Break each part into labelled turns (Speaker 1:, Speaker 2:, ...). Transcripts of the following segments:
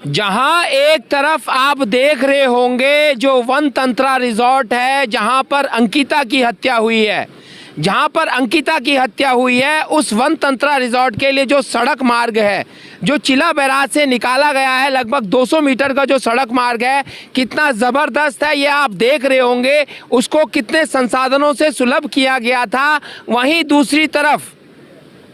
Speaker 1: जहां एक तरफ आप देख रहे होंगे जो वन तंत्रा रिजॉर्ट है, जहां पर अंकिता की हत्या हुई है, जहां पर अंकिता की हत्या हुई है, उस वन तंत्रा रिजॉर्ट के लिए जो सड़क मार्ग है, जो चिला बैराज से निकाला गया है, लगभग 200 मीटर का जो सड़क मार्ग है, कितना ज़बरदस्त है ये आप देख रहे होंगे। उसको कितने संसाधनों से सुलभ किया गया था। वहीं दूसरी तरफ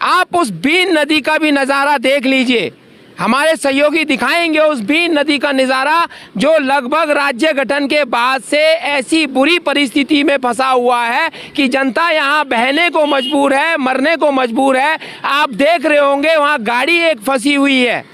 Speaker 1: आप उस बीन नदी का भी नज़ारा देख लीजिए। हमारे सहयोगी दिखाएंगे उस बीन नदी का नज़ारा, जो लगभग राज्य गठन के बाद से ऐसी बुरी परिस्थिति में फंसा हुआ है कि जनता यहाँ बहने को मजबूर है, मरने को मजबूर है। आप देख रहे होंगे वहाँ गाड़ी एक फंसी हुई है,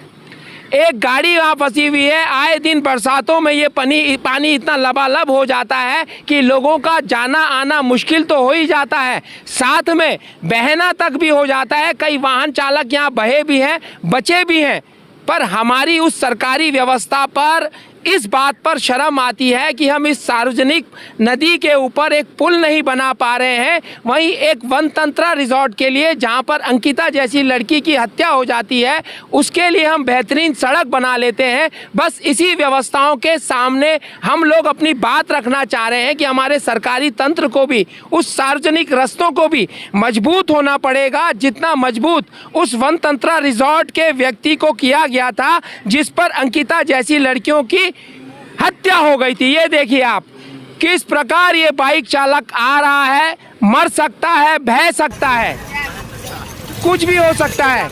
Speaker 1: एक गाड़ी वहाँ फंसी हुई है। आए दिन बरसातों में ये पानी इतना लबालब हो जाता है कि लोगों का जाना आना मुश्किल तो हो ही जाता है, साथ में बहना तक भी हो जाता है। कई वाहन चालक यहाँ बहे भी हैं, बचे भी हैं। पर हमारी उस सरकारी व्यवस्था पर इस बात पर शर्म आती है कि हम इस सार्वजनिक नदी के ऊपर एक पुल नहीं बना पा रहे हैं। वहीं एक वन तंत्रा रिजॉर्ट के लिए, जहां पर अंकिता जैसी लड़की की हत्या हो जाती है, उसके लिए हम बेहतरीन सड़क बना लेते हैं। बस इसी व्यवस्थाओं के सामने हम लोग अपनी बात रखना चाह रहे हैं कि हमारे सरकारी तंत्र को भी, उस सार्वजनिक रस्तों को भी मजबूत होना पड़ेगा, जितना मजबूत उस वन तंत्रा रिजॉर्ट के व्यक्ति को किया गया था, जिस पर अंकिता जैसी लड़कियों की हत्या हो गई थी। ये देखिए आप किस प्रकार ये बाइक चालक आ रहा है, मर सकता है, बह सकता है, कुछ भी हो सकता है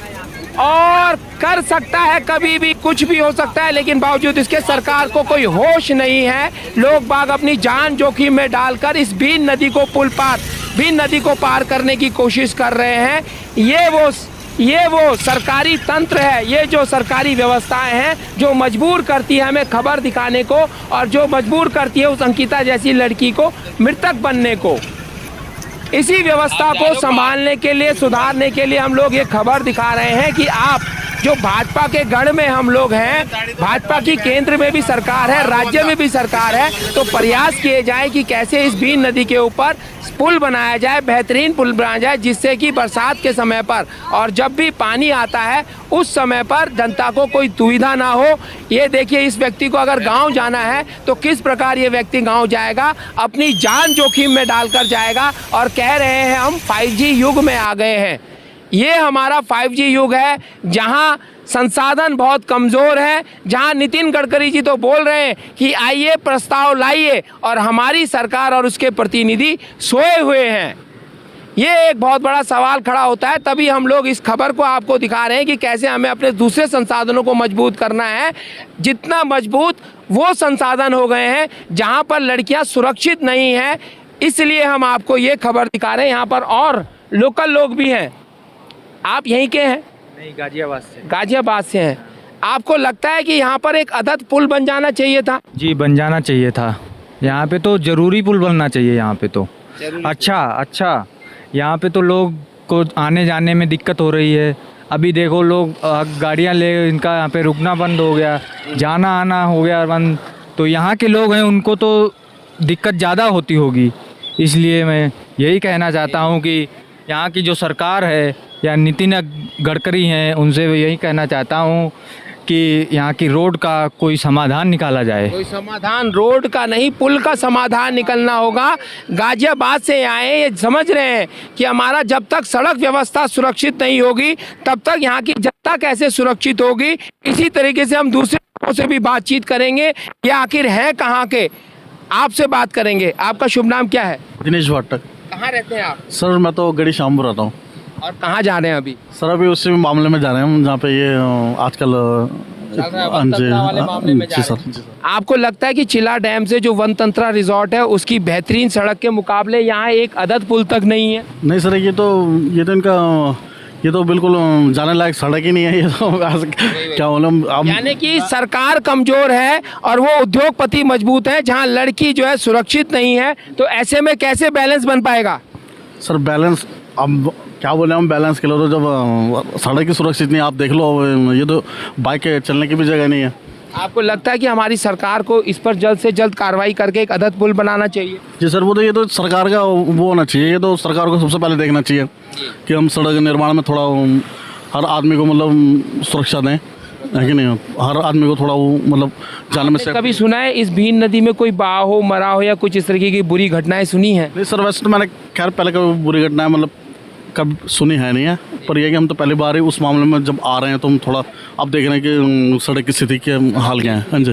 Speaker 1: और कर सकता है, कभी भी कुछ भी हो सकता है। लेकिन बावजूद इसके सरकार को कोई होश नहीं है। लोग बाग अपनी जान जोखिम में डालकर इस बीन नदी को पार करने की कोशिश कर रहे हैं। ये वो सरकारी तंत्र है, ये जो सरकारी व्यवस्थाएं हैं जो मजबूर करती है हमें खबर दिखाने को, और जो मजबूर करती है उस अंकिता जैसी लड़की को मृतक बनने को। इसी व्यवस्था को संभालने के लिए, सुधारने के लिए हम लोग ये खबर दिखा रहे हैं कि आप जो भाजपा के गढ़ में हम लोग हैं, भाजपा की केंद्र में भी सरकार है, राज्य में भी सरकार है, तो प्रयास किए जाए कि कैसे इस बीन नदी के ऊपर पुल बनाया जाए, बेहतरीन पुल बनाया जाए, जिससे कि बरसात के समय पर और जब भी पानी आता है उस समय पर जनता को कोई दुविधा ना हो। ये देखिए, इस व्यक्ति को अगर गांव जाना है तो किस प्रकार ये व्यक्ति गांव जाएगा, अपनी जान जोखिम में डालकर जाएगा। और कह रहे हैं हम 5G युग में आ गए हैं। ये हमारा 5G युग है, जहां संसाधन बहुत कमज़ोर है, जहां नितिन गडकरी जी तो बोल रहे हैं कि आइए प्रस्ताव लाइए, और हमारी सरकार और उसके प्रतिनिधि सोए हुए हैं। ये एक बहुत बड़ा सवाल खड़ा होता है। तभी हम लोग इस खबर को आपको दिखा रहे हैं कि कैसे हमें अपने दूसरे संसाधनों को मजबूत करना है। जितना मजबूत वो संसाधन हो गए हैं जहाँ पर लड़कियाँ सुरक्षित नहीं हैं, इसलिए हम आपको ये खबर दिखा रहे हैं। यहाँ पर और लोकल लोग भी हैं। आप यहीं के हैं?
Speaker 2: नहीं, गाजियाबाद से
Speaker 1: हैं। आपको लगता है कि यहाँ पर एक अदद पुल बन जाना चाहिए था?
Speaker 2: जी, बन जाना चाहिए था। यहाँ पे तो ज़रूरी पुल बनना चाहिए। यहाँ पे तो अच्छा यहाँ पे तो लोग को आने जाने में दिक्कत हो रही है। अभी देखो, लोग गाड़ियाँ ले, इनका यहाँ पे रुकना बंद हो गया, जाना आना हो गया बंद। तो यहाँ के लोग हैं, उनको तो दिक्कत ज़्यादा होती होगी। इसलिए मैं यही कहना चाहता हूँ कि यहाँ की जो सरकार है या नितिन गडकरी हैं, उनसे यही कहना चाहता हूँ कि यहाँ की रोड का कोई समाधान निकाला जाए।
Speaker 1: कोई समाधान रोड का नहीं, पुल का समाधान निकलना होगा। गाजियाबाद से आए, ये समझ रहे हैं कि हमारा जब तक सड़क व्यवस्था सुरक्षित नहीं होगी तब तक यहाँ की जनता कैसे सुरक्षित होगी। इसी तरीके से हम दूसरे लोगों से भी बातचीत करेंगे कि आखिर है कहाँ के। आपसे बात करेंगे। आपका शुभ नाम क्या है?
Speaker 3: दिनेश भट्टक।
Speaker 1: कहाँ रहते हैं आप?
Speaker 3: सर मैं तो गढ़ी शामपुर रहता हूँ।
Speaker 1: और कहाँ जा रहे हैं अभी?
Speaker 3: सर अभी उसी मामले में जा रहे हैं हम, जहाँ पे ये आजकल जी सर।
Speaker 1: आपको लगता है कि चिला डैम से जो वन तंत्रा रिजॉर्ट है उसकी बेहतरीन सड़क के मुकाबले यहाँ एक अदद पुल तक नहीं है?
Speaker 3: नहीं सर, ये तो बिल्कुल जाने लायक सड़क ही नहीं है। ये तो क्या बोलूं,
Speaker 1: यानी कि सरकार कमजोर है और वो उद्योगपति मजबूत है, जहाँ लड़की जो है सुरक्षित नहीं है। तो ऐसे में कैसे बैलेंस बन पाएगा?
Speaker 3: सर बैलेंस, अब क्या बोले हम, बैलेंस के लिए तो जब सड़क की सुरक्षित नहीं, आप देख लो, ये तो बाइक चलने की भी जगह नहीं है।
Speaker 1: आपको लगता है कि हमारी सरकार को इस पर जल्द से जल्द कार्रवाई करके एक अदद पुल बनाना चाहिए?
Speaker 3: जी सर, वो तो ये तो सरकार का वो होना चाहिए। ये तो सरकार को सबसे पहले देखना चाहिए कि हम सड़क निर्माण में थोड़ा हर आदमी को मतलब सुरक्षा दें। है कि नहीं? हर आदमी को थोड़ा वो मतलब जाने में
Speaker 1: आपने कभी सुना है इस भीन नदी में कोई बहा हो, मरा हो या कुछ इस तरीके की बुरी घटनाएं सुनी है?
Speaker 3: नहीं सर, वैसे तो मैंने खैर पहले कभी बुरी घटना है मतलब कभी सुनी है नहीं है, पर यह कि हम तो पहली बार ही उस मामले में जब आ रहे हैं तो हम थोड़ा अब देख रहे हैं कि सड़क की स्थिति के हाल क्या है। हाँ जी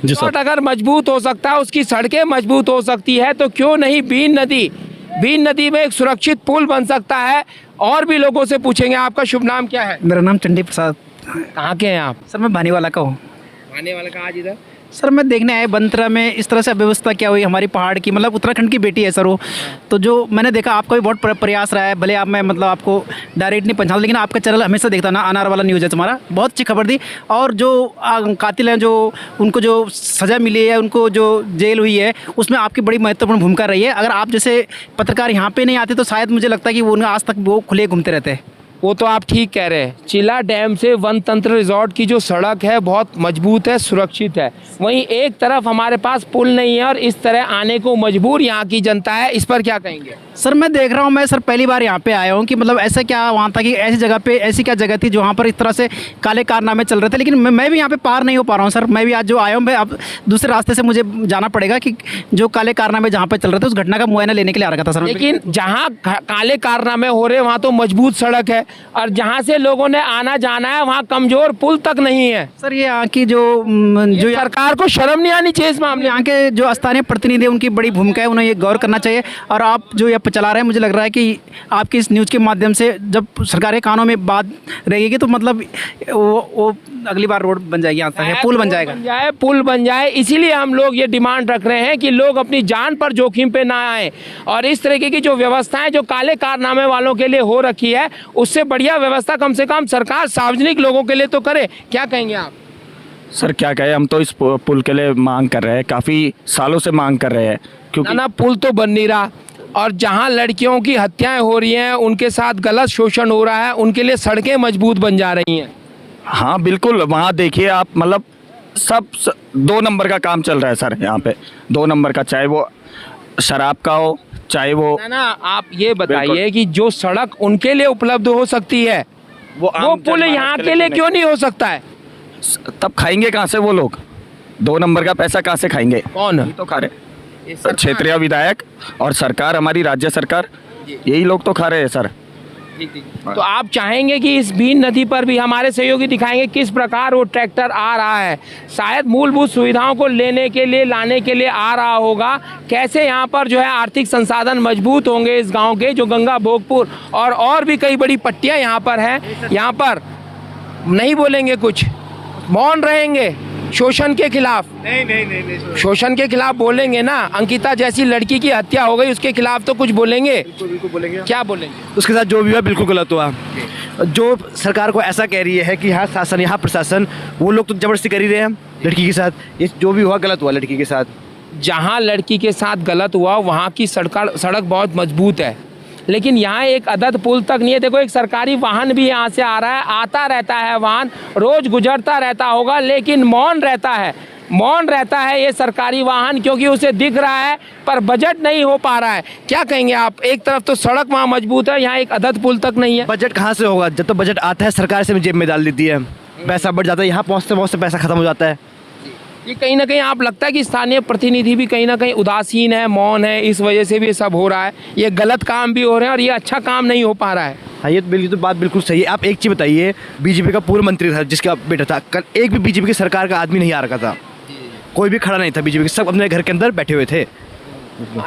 Speaker 3: जी सर।
Speaker 1: रोड अगर मजबूत हो सकता है, उसकी सड़कें मजबूत हो सकती है, तो क्यों नहीं भीन नदी में एक सुरक्षित पुल बन सकता है। और भी लोगों से पूछेंगे। आपका शुभ नाम क्या है?
Speaker 4: मेरा नाम चंडी प्रसाद।
Speaker 1: कहाँ के हैं आप?
Speaker 4: सर मैं भानीवाला का हूँ।
Speaker 1: आने वाला कहाँ? आज इधर
Speaker 4: सर मैं देखने आया बंतरा में इस तरह से अव्यवस्था क्या हुई हमारी पहाड़ की, मतलब उत्तराखंड की बेटी है सर वो। तो जो मैंने देखा आपका भी बहुत प्रयास रहा है, भले आप मैं मतलब आपको डायरेक्ट नहीं पहचान, लेकिन आपका चैनल हमेशा देखता ना, अनार वाला न्यूज़ है तुम्हारा, बहुत अच्छी खबर दी। और जो कातिल हैं, जो उनको जो सज़ा मिली है, उनको जो जेल हुई है, उसमें आपकी बड़ी महत्वपूर्ण भूमिका रही है। अगर आप जैसे पत्रकार यहाँ पर नहीं आते तो शायद मुझे लगता है कि वो आज तक वो खुले घूमते रहते।
Speaker 1: वो तो आप ठीक कह रहे हैं। चिल्ला डैम से वन तंत्र रिजॉर्ट की जो सड़क है बहुत मजबूत है, सुरक्षित है। वहीं एक तरफ हमारे पास पुल नहीं है और इस तरह आने को मजबूर यहाँ की जनता है। इस पर क्या कहेंगे?
Speaker 4: सर मैं देख रहा हूँ, मैं सर पहली बार यहाँ पे आया हूँ कि मतलब ऐसा क्या वहाँ था कि ऐसी जगह पे ऐसी क्या जगह थी जहाँ पर इस तरह से काले कारनामे चल रहे थे, लेकिन मैं भी यहाँ पे पार नहीं हो पा रहा हूँ सर। मैं भी आज जो आया हूँ, मैं अब दूसरे रास्ते से मुझे जाना पड़ेगा कि जो काले कारनामे जहाँ पे चल रहे थे उस घटना का मुआयना लेने के लिए आ रखा था सर।
Speaker 1: लेकिन जहाँ काले कारनामे हो रहे वहाँ तो मजबूत सड़क है, और जहाँ से लोगों ने आना जाना है वहाँ कमजोर पुल तक नहीं है।
Speaker 4: सर ये यहाँ की जो
Speaker 1: सरकार को शर्म नहीं आनी चाहिए इस मामले?
Speaker 4: यहाँ के जो स्थानीय प्रतिनिधि हैं उनकी बड़ी भूमिका है, उन्हें ये गौर करना चाहिए। और आप जो ये चला रहे हैं, मुझे लग रहा है कि आपकी इस न्यूज़ के माध्यम से जब सरकारी कानों में बात रहेगी तो मतलब वो अगली बार रोड बन जाएगी, यहाँ तक पुल बन जाएगा,
Speaker 1: पुल बन जाए। इसीलिए हम लोग ये डिमांड रख रहे हैं कि लोग अपनी जान पर जोखिम पे ना आए, और इस तरीके की जो व्यवस्थाएं जो काले कारनामे वालों के लिए हो रखी है, उससे बढ़िया व्यवस्था कम से कम सरकार सार्वजनिक लोगों के लिए तो करे। क्या कहेंगे आप?
Speaker 5: सर क्या कहें, हम तो इस पुल के लिए मांग कर रहे हैं, काफ़ी सालों से मांग कर रहे हैं, क्योंकि
Speaker 1: ना पुल तो बन नहीं रहा, और जहां लड़कियों की हत्याएं हो रही हैं, उनके साथ गलत शोषण हो रहा है, उनके लिए सड़कें मजबूत बन जा रही हैं।
Speaker 5: हाँ बिल्कुल, वहाँ देखिए आप, मतलब सब 2 नंबर का काम चल रहा है सर यहाँ पे, 2 नंबर का, चाहे वो शराब का हो, चाहे वो
Speaker 1: ना आप ये बताइए कि जो सड़क उनके लिए उपलब्ध हो सकती है, वो पुल यहाँ के लिए क्यों नहीं हो सकता है?
Speaker 5: तब खाएंगे कहाँ से वो लोग? 2 नंबर का पैसा कहाँ से खाएंगे?
Speaker 1: कौन
Speaker 5: तो खा रहे क्षेत्रीय विधायक और सरकार, हमारी राज्य सरकार, यही लोग तो खा रहे हैं सर।
Speaker 1: तो आप चाहेंगे कि इस भीन नदी पर भी हमारे सहयोगी दिखाएंगे किस प्रकार वो ट्रैक्टर आ रहा है, शायद मूलभूत सुविधाओं को लेने के लिए लाने के लिए आ रहा होगा। कैसे यहाँ पर जो है आर्थिक संसाधन मजबूत होंगे इस गांव के, जो गंगा भोगपुर और भी कई बड़ी पट्टियाँ यहाँ पर हैं। यहाँ पर नहीं बोलेंगे, कुछ मौन रहेंगे शोषण के खिलाफ? नहीं, शोषण के खिलाफ बोलेंगे ना। अंकिता जैसी लड़की की हत्या हो गई, उसके खिलाफ तो कुछ बोलेंगे।
Speaker 6: बिल्कुल बोलेंगे।
Speaker 1: क्या बोलेंगे?
Speaker 6: उसके साथ जो भी हुआ बिल्कुल गलत हुआ। जो सरकार को ऐसा कह रही है कि यहाँ शासन, यहाँ प्रशासन, वो लोग तो जबरदस्ती कर ही रहे हैं लड़की के साथ। ये जो भी हुआ गलत हुआ लड़की के साथ।
Speaker 1: जहाँ लड़की के साथ गलत हुआ वहाँ की सड़क बहुत मजबूत है, लेकिन यहाँ एक अदद पुल तक नहीं है। देखो, एक सरकारी वाहन भी यहाँ से आ रहा है, आता रहता है वाहन, रोज गुजरता रहता होगा, लेकिन मौन रहता है ये सरकारी वाहन, क्योंकि उसे दिख रहा है पर बजट नहीं हो पा रहा है। क्या कहेंगे आप? एक तरफ तो सड़क वहाँ मजबूत है, यहाँ एक अदद पुल तक नहीं है।
Speaker 6: बजट कहाँ से होगा? जब तो बजट आता है सरकार से जेब में डाल देती है, पैसा बढ़ जाता है, यहाँ पहुँचते पहुँचते पैसा खत्म हो जाता है।
Speaker 1: ये कहीं ना कहीं आप लगता है कि स्थानीय प्रतिनिधि भी कहीं ना कहीं उदासीन है, मौन है, इस वजह से भी ये सब हो रहा है। ये गलत काम भी हो रहे हैं और ये अच्छा काम नहीं हो पा रहा है।
Speaker 6: हाँ, ये तो बात बिल्कुल सही है। आप एक चीज़ बताइए, बीजेपी का पूर्व मंत्री था जिसका बेटा था, कल एक भी बीजेपी की सरकार का आदमी नहीं आ रखा था, कोई भी खड़ा नहीं था बीजेपी के, सब अपने घर के अंदर बैठे हुए थे।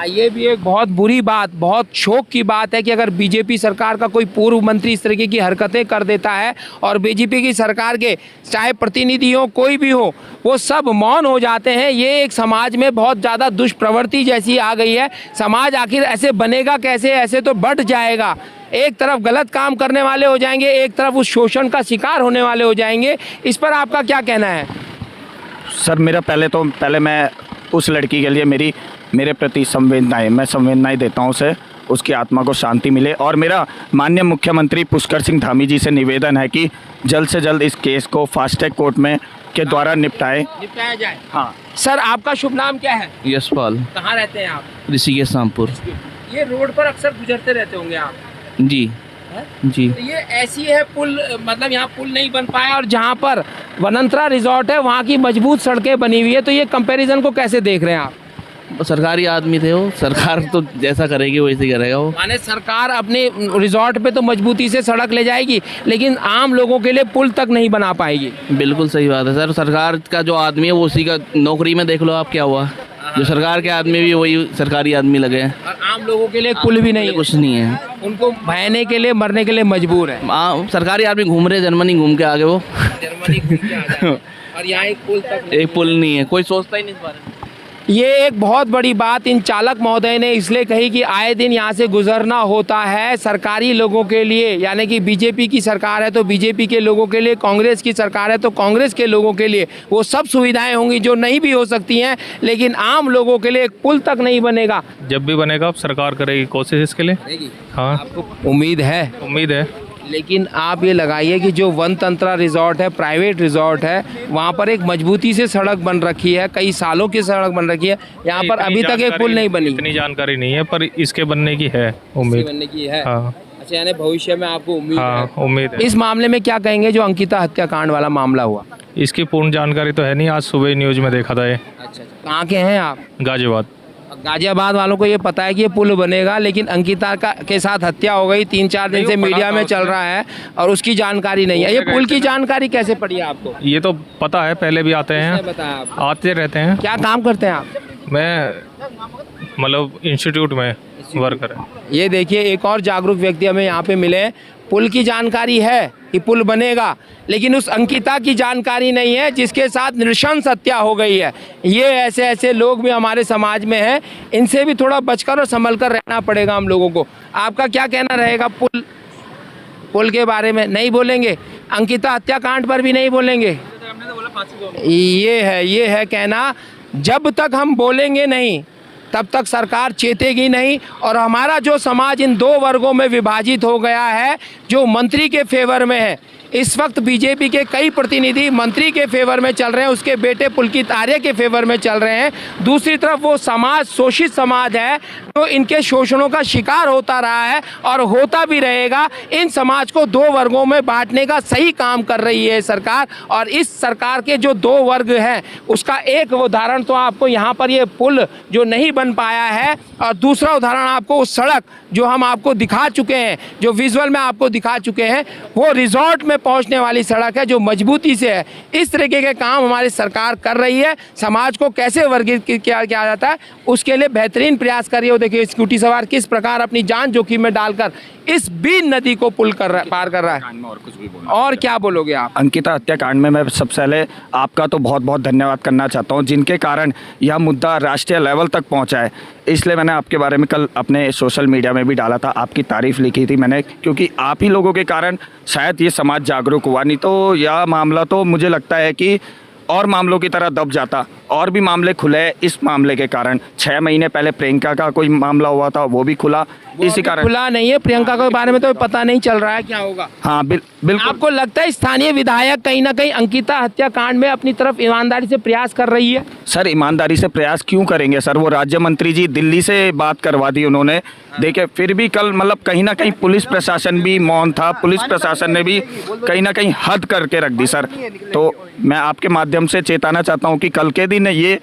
Speaker 1: ये भी एक बहुत बुरी बात, बहुत शोक की बात है कि अगर बीजेपी सरकार का कोई पूर्व मंत्री इस तरीके की हरकतें कर देता है और बीजेपी की सरकार के चाहे प्रतिनिधि हो, कोई भी हो, वो सब मौन हो जाते हैं। ये एक समाज में बहुत ज़्यादा दुष्प्रवृत्ति जैसी आ गई है। समाज आखिर ऐसे बनेगा कैसे? ऐसे तो बढ़ जाएगा। एक तरफ गलत काम करने वाले हो जाएंगे, एक तरफ उस शोषण का शिकार होने वाले हो जाएंगे। इस पर आपका क्या कहना है?
Speaker 5: सर मेरा पहले मैं उस लड़की के लिए मेरे प्रति मैं संवेदनाएं देता हूं उसे, उसकी आत्मा को शांति मिले। और मेरा माननीय मुख्यमंत्री पुष्कर सिंह धामी जी से निवेदन है कि जल्द से जल्द इस केस को फास्ट ट्रैक कोर्ट में के द्वारा निपटाया जाए।
Speaker 1: हाँ सर, आपका शुभ नाम क्या है?
Speaker 7: यशपाल।
Speaker 1: कहाँ रहते हैं आप?
Speaker 7: ऋषिकेश रामपुर।
Speaker 1: ये रोड पर अक्सर गुजरते रहते होंगे आप?
Speaker 7: जी
Speaker 1: है?
Speaker 7: जी।
Speaker 1: तो ये ऐसी है पुल, मतलब यहाँ पुल नहीं बन पाया, और जहाँ पर वनंतरा रिजॉर्ट है, वहाँ की मजबूत सड़कें बनी हुई है, तो ये कंपैरिजन को कैसे देख रहे हैं आप?
Speaker 7: सरकारी आदमी थे वो, सरकार तो जैसा करेगी वैसे ही करेगा वो।
Speaker 1: माने सरकार अपने रिजॉर्ट पे तो मजबूती से सड़क ले जाएगी, लेकिन आम लोगों के लिए पुल तक नहीं बना पाएगी।
Speaker 7: बिल्कुल सही बात है सर। सरकार का जो आदमी है वो उसी का नौकरी में देख लो आप क्या हुआ। जो सरकार के आदमी भी वही सरकारी आदमी लगे हैं।
Speaker 1: और आम लोगों के लिए पुल भी नहीं है,
Speaker 7: कुछ नहीं है,
Speaker 1: उनको बहने के लिए मरने के लिए मजबूर है।
Speaker 7: सरकारी आदमी घूम रहे, जर्मनी घूम के आगे वो।
Speaker 1: जर्मनी घूम के आ जाए और यहाँ एक पुल तक नहीं।
Speaker 7: एक पुल नहीं है, कोई सोचता ही नहीं इस बारे में।
Speaker 1: ये एक बहुत बड़ी बात इन चालक महोदय ने इसलिए कही कि आए दिन यहाँ से गुजरना होता है सरकारी लोगों के लिए, यानी कि बीजेपी की सरकार है तो बीजेपी के लोगों के लिए, कांग्रेस की सरकार है तो कांग्रेस के लोगों के लिए वो सब सुविधाएं होंगी जो नहीं भी हो सकती हैं, लेकिन आम लोगों के लिए एक पुल तक नहीं बनेगा।
Speaker 8: जब भी बनेगा अब सरकार करेगी कोशिश इसके लिए। हाँ,
Speaker 1: आपको उम्मीद है?
Speaker 8: उम्मीद है।
Speaker 1: लेकिन आप ये लगाइए कि जो वनतंत्रा रिजॉर्ट है, प्राइवेट रिजॉर्ट है, वहाँ पर एक मजबूती से सड़क बन रखी है, कई सालों की सड़क बन रखी है, यहाँ पर अभी तक एक पुल नहीं बनी।
Speaker 8: इतनी जानकारी नहीं है पर इसके बनने की है उम्मीद।
Speaker 1: बनने की है।
Speaker 8: हाँ,
Speaker 1: अच्छा, यानी भविष्य में आपको उम्मीद है?
Speaker 8: हाँ, उम्मीद है।
Speaker 1: इस मामले में क्या कहेंगे जो अंकिता हत्याकांड वाला मामला हुआ?
Speaker 8: इसकी पूर्ण जानकारी तो है नहीं, आज सुबह न्यूज में देखा था ये।
Speaker 1: अच्छा, कहाँ के हैं आप?
Speaker 8: गाजियाबाद।
Speaker 1: गाजियाबाद वालों को ये पता है कि ये पुल बनेगा, लेकिन अंकिता के साथ हत्या हो गई, 3-4 दिन से मीडिया में चल रहा है और उसकी जानकारी नहीं है। ये पुल की जानकारी कैसे पड़ी है आपको?
Speaker 8: ये तो पता है, पहले भी आते हैं,
Speaker 1: बताया आप?
Speaker 8: आते रहते हैं।
Speaker 1: क्या काम करते हैं आप?
Speaker 8: मैं मतलब इंस्टीट्यूट में वर्कर है।
Speaker 1: ये देखिए, एक और जागरूक व्यक्ति हमें यहाँ पे मिले। पुल की जानकारी है कि पुल बनेगा, लेकिन उस अंकिता की जानकारी नहीं है जिसके साथ नृशंस हत्या हो गई है। ये ऐसे ऐसे लोग भी हमारे समाज में हैं, इनसे भी थोड़ा बचकर और संभल कर रहना पड़ेगा हम लोगों को। आपका क्या कहना रहेगा पुल के बारे में? नहीं बोलेंगे? अंकिता हत्याकांड पर भी नहीं बोलेंगे? ये है कहना, जब तक हम बोलेंगे नहीं तब तक सरकार चेतेगी नहीं। और हमारा जो समाज इन 2 वर्गों में विभाजित हो गया है, जो मंत्री के फेवर में है, इस वक्त बीजेपी के कई प्रतिनिधि मंत्री के फेवर में चल रहे हैं, उसके बेटे पुलकित आर्य के फेवर में चल रहे हैं। दूसरी तरफ वो समाज, शोषित समाज है, जो इनके शोषणों का शिकार होता रहा है और होता भी रहेगा। इन समाज को 2 वर्गों में बांटने का सही काम कर रही है सरकार। और इस सरकार के जो 2 वर्ग हैं उसका एक उदाहरण तो आपको यहाँ पर ये पुल जो नहीं बन पाया है, और दूसरा उदाहरण आपको उस सड़क जो हम आपको दिखा चुके हैं, जो विजुअल में आपको दिखा चुके हैं, वो रिजॉर्ट में पहुंचने वाली सड़क है जो मजबूती से है। इस तरीके के काम हमारी सरकार कर रही है। समाज को कैसे वर्गीकृत किया जाता है उसके लिए बेहतरीन प्रयास कर रही है। देखिए, स्कूटी सवार किस प्रकार अपनी जान जोखिम में डालकर इस बीन नदी को पार कर रहा है।
Speaker 5: और कुछ भी
Speaker 1: और क्या बोलोगे आप?
Speaker 5: अंकिता हत्याकांड में मैं सबसे पहले आपका तो बहुत बहुत धन्यवाद करना चाहता हूं, जिनके कारण यह मुद्दा राष्ट्रीय लेवल तक पहुंचा है। इसलिए मैंने आपके बारे में कल अपने सोशल मीडिया में भी डाला था, आपकी तारीफ लिखी थी मैंने, क्योंकि आप ही लोगों के कारण शायद ये समाज जागरूक हुआ। नहीं तो यह मामला तो मुझे लगता है कि और मामलों की तरह दब जाता। और भी मामले खुले इस मामले के कारण। 6 महीने पहले प्रियंका का कोई मामला हुआ था, वो भी खुला इसी कारण।
Speaker 1: खुला नहीं है, प्रियंका के बारे में तो पता नहीं चल रहा है क्या होगा।
Speaker 5: हाँ, बिल्कुल।
Speaker 1: आपको लगता है स्थानीय विधायक कहीं ना कहीं अंकिता हत्याकांड में अपनी तरफ ईमानदारी से प्रयास कर रही है?
Speaker 5: सर, ईमानदारी से प्रयास क्यों करेंगे सर? वो राज्य मंत्री जी दिल्ली से बात करवा दी उन्होंने। देखिए, फिर भी कल मतलब कहीं ना कहीं पुलिस प्रशासन भी मौन था, पुलिस प्रशासन ने भी कहीं ना कहीं हद करके रख दी सर। तो मैं आपके माध्यम से चेताना चाहता हूँ कि कल के दिन ये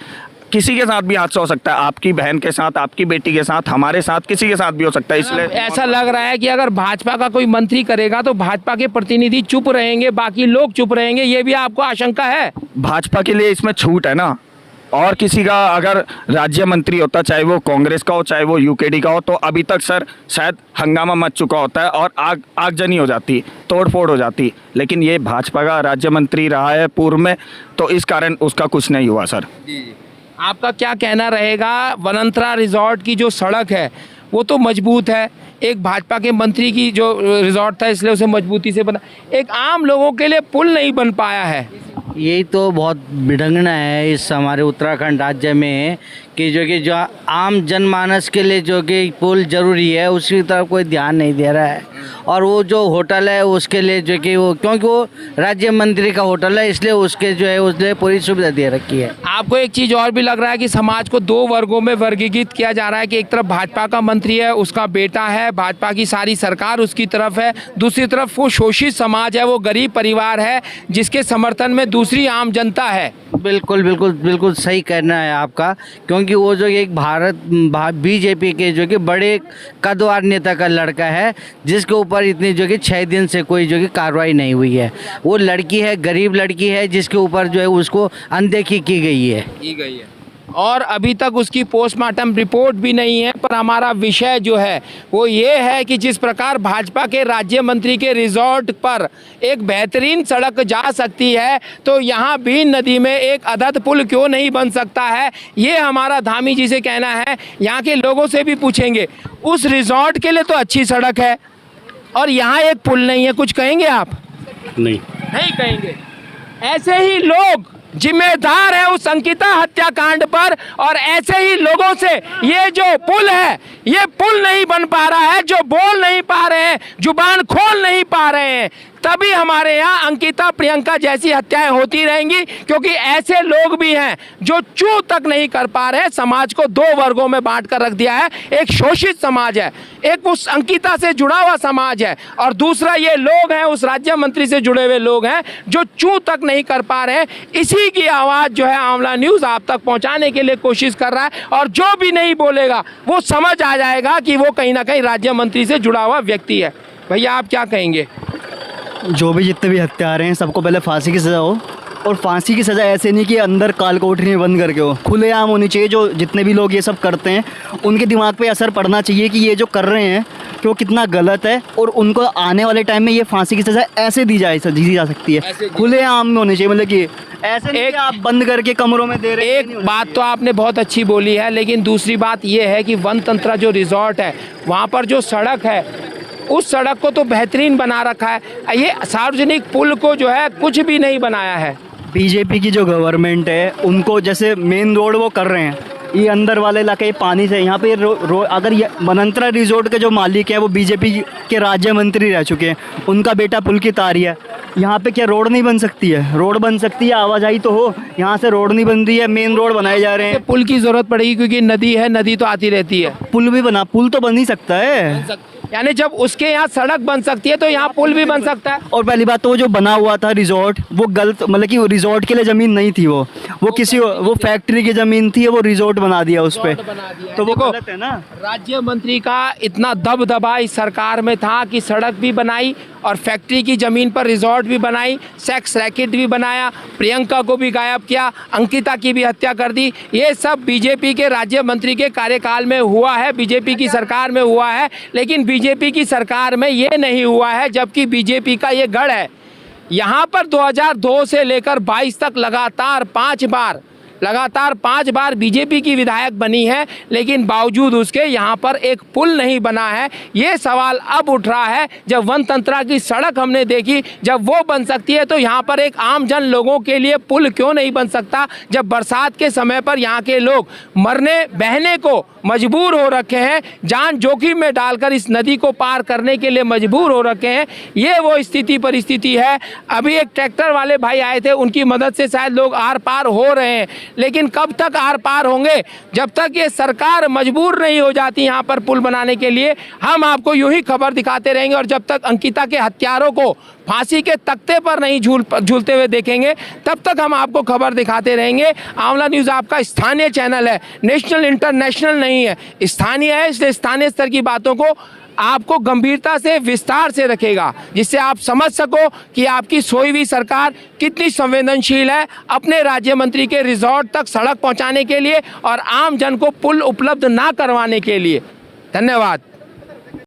Speaker 5: किसी के साथ भी हादसा हो सकता है, आपकी बहन के साथ, आपकी बेटी के साथ, हमारे साथ, किसी के साथ भी हो सकता है। इसलिए
Speaker 1: ऐसा लग रहा है कि अगर भाजपा का कोई मंत्री करेगा तो भाजपा के प्रतिनिधि चुप रहेंगे, बाकी लोग चुप रहेंगे, ये भी आपको आशंका है?
Speaker 5: भाजपा के लिए इसमें छूट है ना। और किसी का अगर राज्य मंत्री होता, चाहे वो कांग्रेस का हो चाहे वो यूकेडी का हो, तो अभी तक सर शायद हंगामा मच चुका होता है और आगजनी हो जाती, तोड़फोड़ हो जाती। लेकिन ये भाजपा का राज्य मंत्री रहा है पूर्व में, तो इस कारण उसका कुछ नहीं हुआ सर।
Speaker 1: आपका क्या कहना रहेगा? वनंतरा रिजॉर्ट की जो सड़क है वो तो मजबूत है, एक भाजपा के मंत्री की जो रिजॉर्ट था इसलिए उसे मजबूती से बना, एक आम लोगों के लिए पुल नहीं बन पाया है।
Speaker 9: यही तो बहुत विडंबना है इस हमारे उत्तराखंड राज्य में कि जो आम जनमानस के लिए जो कि पुल जरूरी है उसकी तरफ कोई ध्यान नहीं दे रहा है। और वो जो होटल है उसके लिए जो कि वो, क्योंकि वो राज्य मंत्री का होटल है इसलिए उसके जो है उसने पूरी सुविधा दे रखी है।
Speaker 1: आपको एक चीज और भी लग रहा है कि समाज को दो वर्गों में वर्गीकृत किया जा रहा है कि एक तरफ भाजपा का मंत्री है, उसका बेटा है, भाजपा की सारी सरकार उसकी तरफ है, दूसरी तरफ वो शोषित समाज है, वो गरीब परिवार है जिसके समर्थन में दूसरी आम जनता है।
Speaker 9: बिल्कुल बिल्कुल बिल्कुल सही कहना है आपका, क्योंकि वो जो एक बीजेपी के जो कि बड़े कद्दावर नेता का लड़का है जिसके ऊपर इतनी जो कि 6 दिन से कोई जो कि कार्रवाई नहीं हुई है। वो लड़की है, गरीब लड़की है जिसके ऊपर जो है उसको अनदेखी की गई है
Speaker 1: और अभी तक उसकी पोस्टमार्टम रिपोर्ट भी नहीं है। पर हमारा विषय जो है वो ये है कि जिस प्रकार भाजपा के राज्य मंत्री के रिजॉर्ट पर एक बेहतरीन सड़क जा सकती है तो यहाँ बीन नदी में एक अदद पुल क्यों नहीं बन सकता है, ये हमारा धामी जी से कहना है। यहाँ के लोगों से भी पूछेंगे, उस रिजॉर्ट के लिए तो अच्छी सड़क है और यहाँ एक पुल नहीं है, कुछ कहेंगे आप?
Speaker 3: नहीं
Speaker 1: कहेंगे। ऐसे ही लोग जिम्मेदार है उस अंकिता हत्याकांड पर और ऐसे ही लोगों से ये जो पुल है ये पुल नहीं बन पा रहा है, जो बोल नहीं पा रहे हैं, जुबान खोल नहीं पा रहे हैं, तभी हमारे यहाँ अंकिता प्रियंका जैसी हत्याएं होती रहेंगी, क्योंकि ऐसे लोग भी हैं जो चू तक नहीं कर पा रहे। समाज को दो वर्गों में बांट कर रख दिया है, एक शोषित समाज है, एक उस अंकिता से जुड़ा हुआ समाज है और दूसरा ये लोग हैं उस राज्य मंत्री से जुड़े हुए लोग हैं जो चू तक नहीं कर पा रहे हैं। इसी की आवाज़ जो है आंवला न्यूज़ आप तक पहुँचाने के लिए कोशिश कर रहा है और जो भी नहीं बोलेगा वो समझ आ जाएगा कि वो कहीं ना कहीं राज्य मंत्री से जुड़ा हुआ व्यक्ति है। भैया आप क्या कहेंगे?
Speaker 10: जो भी जितने भी हत्यारे हैं सबको पहले फांसी की सज़ा हो, और फांसी की सज़ा ऐसे नहीं कि अंदर काल कोठरी में बंद करके हो, खुलेआम होनी चाहिए। जो जितने भी लोग ये सब करते हैं उनके दिमाग पे असर पड़ना चाहिए कि ये जो कर रहे हैं कि वो कितना गलत है, और उनको आने वाले टाइम में ये फांसी की सज़ा ऐसे दी जा सकती है, खुलेआम में होनी चाहिए। मतलब कि ऐसे नहीं कि आप बंद करके कमरों में दे रहे हैं।
Speaker 1: एक बात तो आपने बहुत अच्छी बोली है, लेकिन दूसरी बात ये है कि वन तंत्रा जो रिजॉर्ट है वहाँ पर जो सड़क है उस सड़क को तो बेहतरीन बना रखा है, ये सार्वजनिक पुल को जो है कुछ भी नहीं बनाया है।
Speaker 10: बीजेपी की जो गवर्नमेंट है उनको जैसे मेन रोड वो कर रहे हैं, ये अंदर वाले इलाके पानी से यहाँ पे अगर ये मनंत्रा रिजोर्ट के जो मालिक है वो बीजेपी के राज्य मंत्री रह चुके हैं, उनका बेटा पुल की तारी है। यहाँ पे क्या रोड नहीं बन सकती है? रोड बन सकती है, आवाजाही तो हो। यहाँ से रोड नहीं बन रही है, मेन रोड बनाए जा रहे हैं।
Speaker 1: पुल की जरूरत पड़ेगी क्योंकि नदी है, नदी तो आती रहती है।
Speaker 10: पुल तो बन ही सकता है,
Speaker 1: यानी जब उसके यहाँ सड़क बन सकती है तो यहाँ पुल भी बन सकता है।
Speaker 10: और पहली बात तो वो जो बना हुआ था रिजॉर्ट वो गलत, मतलब कि रिजॉर्ट के लिए ज़मीन नहीं थी, वो किसी वो फैक्ट्री की ज़मीन थी, वो रिजॉर्ट बना दिया उस पर, तो वो गलत है ना।
Speaker 1: राज्य मंत्री का इतना दबदबा इस सरकार में था कि सड़क भी बनाई और फैक्ट्री की ज़मीन पर रिजॉर्ट भी बनाई, सेक्स रैकेट भी बनाया, प्रियंका को भी गायब किया, अंकिता की भी हत्या कर दी। ये सब बीजेपी के राज्य मंत्री के कार्यकाल में हुआ है, बीजेपी की सरकार में हुआ है। लेकिन बीजेपी की सरकार में ये नहीं हुआ है, जबकि बीजेपी का ये गढ़ है। यहाँ पर 2002 से लेकर 22 तक लगातार पांच बार बीजेपी की विधायक बनी है, लेकिन बावजूद उसके यहाँ पर एक पुल नहीं बना है। ये सवाल अब उठ रहा है जब वन तंत्रा की सड़क हमने देखी, जब वो बन सकती है तो यहाँ पर एक आम जन लोगों के लिए पुल क्यों नहीं बन सकता? जब बरसात के समय पर यहाँ के लोग मरने बहने को मजबूर हो रखे हैं, जान जोखिम में डालकर इस नदी को पार करने के लिए मजबूर हो रखे हैं, ये वो स्थिति परिस्थिति है। अभी एक ट्रैक्टर वाले भाई आए थे, उनकी मदद से शायद लोग आर पार हो रहे हैं, लेकिन कब तक आर पार होंगे? जब तक ये सरकार मजबूर नहीं हो जाती यहाँ पर पुल बनाने के लिए। हम आपको यूं ही खबर दिखाते रहेंगे और जब तक अंकिता के हत्यारों को फांसी के तख्ते पर नहीं झूलते हुए देखेंगे तब तक हम आपको खबर दिखाते रहेंगे। आंवला न्यूज़ आपका स्थानीय चैनल है, नेशनल इंटरनेशनल नहीं है, स्थानीय है, इसलिए स्थानीय स्तर की बातों को आपको गंभीरता से विस्तार से रखेगा, जिससे आप समझ सको कि आपकी सोई हुई सरकार कितनी संवेदनशील है अपने राज्य मंत्री के रिजॉर्ट तक सड़क पहुंचाने के लिए और आम जन को पुल उपलब्ध ना करवाने के लिए। धन्यवाद।